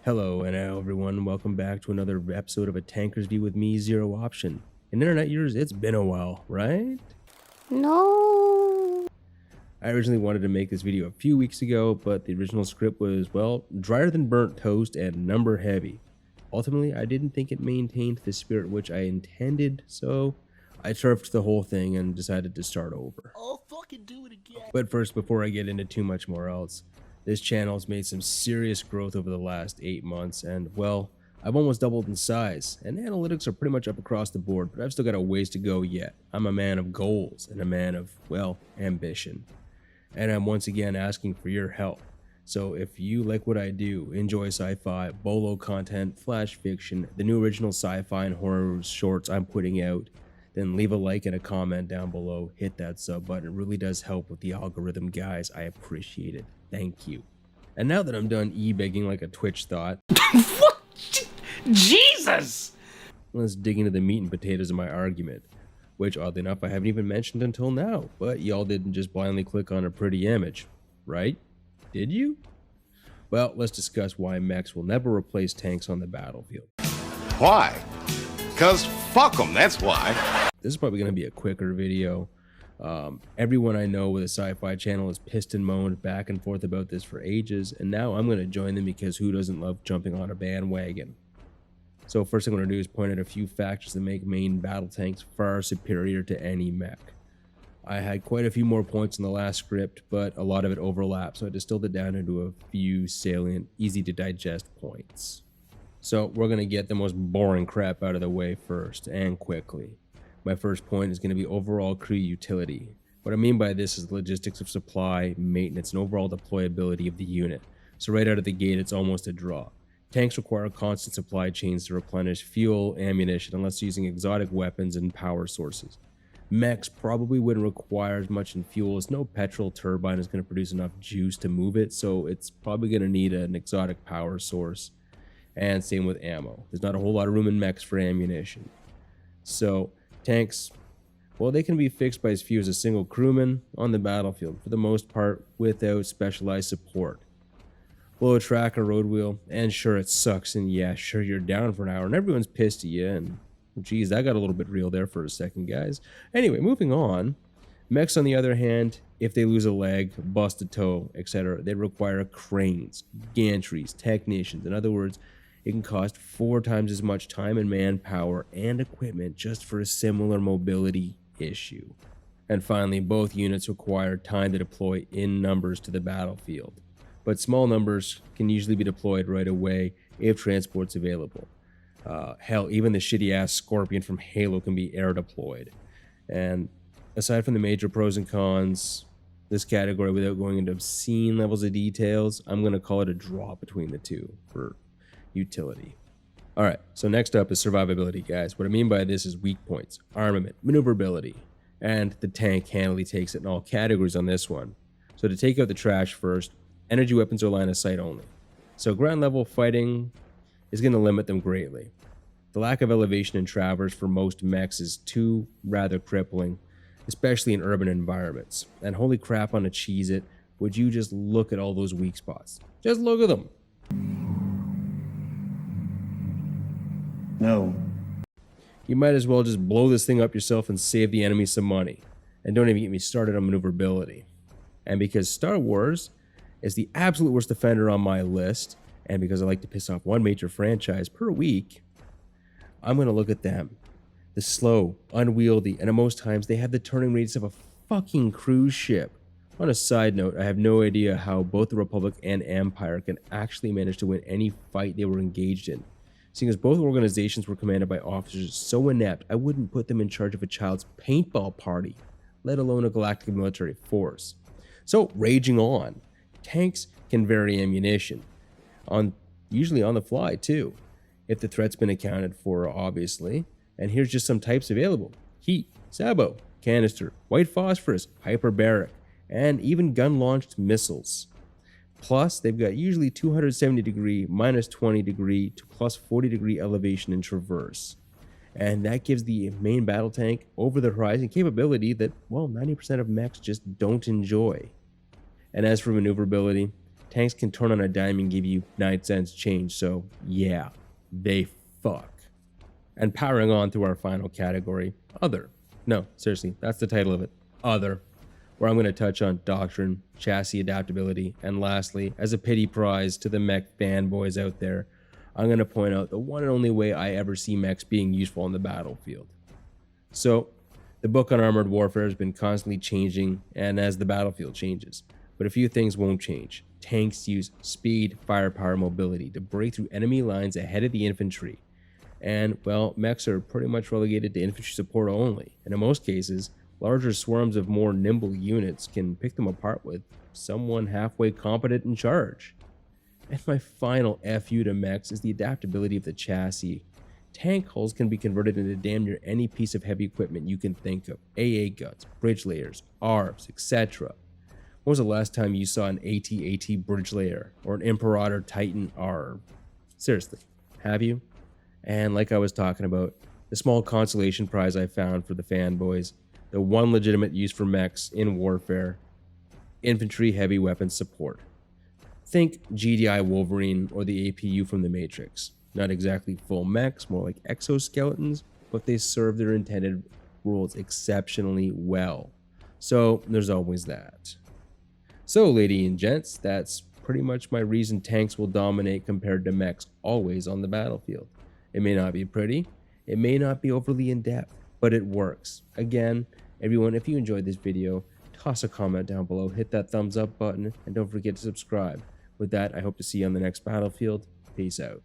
Hello and hello everyone, welcome back to another episode of A Tanker's View with me, Zero Option. And internet users, it's been a while, right? No. I originally wanted to make this video a few weeks ago, but the original script was, well, drier than burnt toast and number heavy. Ultimately, I didn't think it maintained the spirit which I intended, so I turfed the whole thing and decided to start over. I'll fucking do it again. But first, before I get into too much more else, this channel has made some serious growth over the last 8 months, and well, I've almost doubled in size, and analytics are pretty much up across the board, but I've still got a ways to go yet. I'm a man of goals and a man of, well, ambition. And I'm once again asking for your help. So if you like what I do, enjoy sci-fi, bolo content, flash fiction, the new original sci-fi and horror shorts I'm putting out, then leave a like and a comment down below. Hit that sub button. It really does help with the algorithm, guys. I appreciate it. Thank you. And now that I'm done e-begging like a Twitch thought, What? Jesus! let's dig into the meat and potatoes of my argument, which oddly enough I haven't even mentioned until now, but y'all didn't just blindly click on a pretty image, right? Did you? Well, let's discuss why mechs will never replace tanks on the battlefield. Why? Because fuck them, that's why. This is probably going to be a quicker video. Everyone I know with a sci-fi channel has pissed and moaned back and forth about this for ages, and now I'm going to join them because who doesn't love jumping on a bandwagon? So first thing I'm going to do is point out a few factors that make main battle tanks far superior to any mech. I had quite a few more points in the last script, but a lot of it overlaps, so I distilled it down into a few salient, easy to digest points. So we're going to get the most boring crap out of the way first, and quickly. My first point is going to be overall crew utility. What I mean by this is the logistics of supply, maintenance, and overall deployability of the unit. So right out of the gate, it's almost a draw. Tanks require constant supply chains to replenish fuel, ammunition, unless using exotic weapons and power sources. Mechs probably wouldn't require as much in fuel, as no petrol turbine is going to produce enough juice to move it, so it's probably going to need an exotic power source. And same with ammo. There's not a whole lot of room in mechs for ammunition. So tanks, well, they can be fixed by as few as a single crewman on the battlefield, for the most part without specialized support. Blow a track or road wheel, and sure it sucks, and yeah, sure you're down for an hour, and everyone's pissed at you, and geez, that got a little bit real there for a second, guys. Anyway, moving on. Mechs, on the other hand, if they lose a leg, bust a toe, etc., they require cranes, gantries, technicians. In other words, it can cost 4 times as much time and manpower and equipment just for a similar mobility issue. And finally, both units require time to deploy in numbers to the battlefield. But small numbers can usually be deployed right away if transport's available. Hell, even the shitty-ass Scorpion from Halo can be air deployed. And aside from the major pros and cons, this category, without going into obscene levels of details, I'm going to call it a draw between the two for utility. Alright, so next up is survivability, guys. What I mean by this is weak points, armament, maneuverability, and the tank handily takes it in all categories on this one. So to take out the trash first, energy weapons are line of sight only. So ground level fighting is going to limit them greatly. The lack of elevation in traverse for most mechs is too rather crippling, especially in urban environments. And holy crap on a Cheez-It, would you just look at all those weak spots? Just look at them. No. You might as well just blow this thing up yourself and save the enemy some money. And don't even get me started on maneuverability. And because Star Wars is the absolute worst offender on my list, and because I like to piss off one major franchise per week, I'm going to look at them. The slow, unwieldy, and at most times they have the turning radius of a fucking cruise ship. On a side note, I have no idea how both the Republic and Empire can actually manage to win any fight they were engaged in. Seeing as both organizations were commanded by officers so inept, I wouldn't put them in charge of a child's paintball party, let alone a galactic military force. So, raging on. Tanks can vary ammunition, usually on the fly too, if the threat's been accounted for, obviously. And here's just some types available: heat, sabot, canister, white phosphorus, hyperbaric, and even gun-launched missiles. Plus, they've got usually 270 degree, minus 20 degree to plus 40 degree elevation in traverse. And that gives the main battle tank over the horizon capability that, well, 90% of mechs just don't enjoy. And as for maneuverability, tanks can turn on a dime and give you 9 cents change, so yeah, they fuck. And powering on to our final category, other. No, seriously, that's the title of it, other, where I'm going to touch on doctrine, chassis adaptability, and lastly, as a pity prize to the mech fanboys out there, I'm going to point out the one and only way I ever see mechs being useful on the battlefield. So, the book on armored warfare has been constantly changing, and as the battlefield changes. But a few things won't change. Tanks use speed, firepower, mobility to break through enemy lines ahead of the infantry. And, well, mechs are pretty much relegated to infantry support only. And in most cases, larger swarms of more nimble units can pick them apart with someone halfway competent in charge. And my final FU to mechs is the adaptability of the chassis. Tank hulls can be converted into damn near any piece of heavy equipment you can think of. AA guns, bridge layers, ARBs, etc. When was the last time you saw an AT-AT bridge layer or an Imperator Titan ARB? Seriously, have you? And like I was talking about, the small consolation prize I found for the fanboys, the one legitimate use for mechs in warfare, infantry heavy weapons support. Think GDI Wolverine or the APU from the Matrix. Not exactly full mechs, more like exoskeletons, but they serve their intended roles exceptionally well. So there's always that. So ladies and gents, that's pretty much my reason tanks will dominate compared to mechs always on the battlefield. It may not be pretty, it may not be overly in-depth, but it works. Again, everyone, if you enjoyed this video, toss a comment down below, hit that thumbs up button, and don't forget to subscribe. With that, I hope to see you on the next battlefield. Peace out.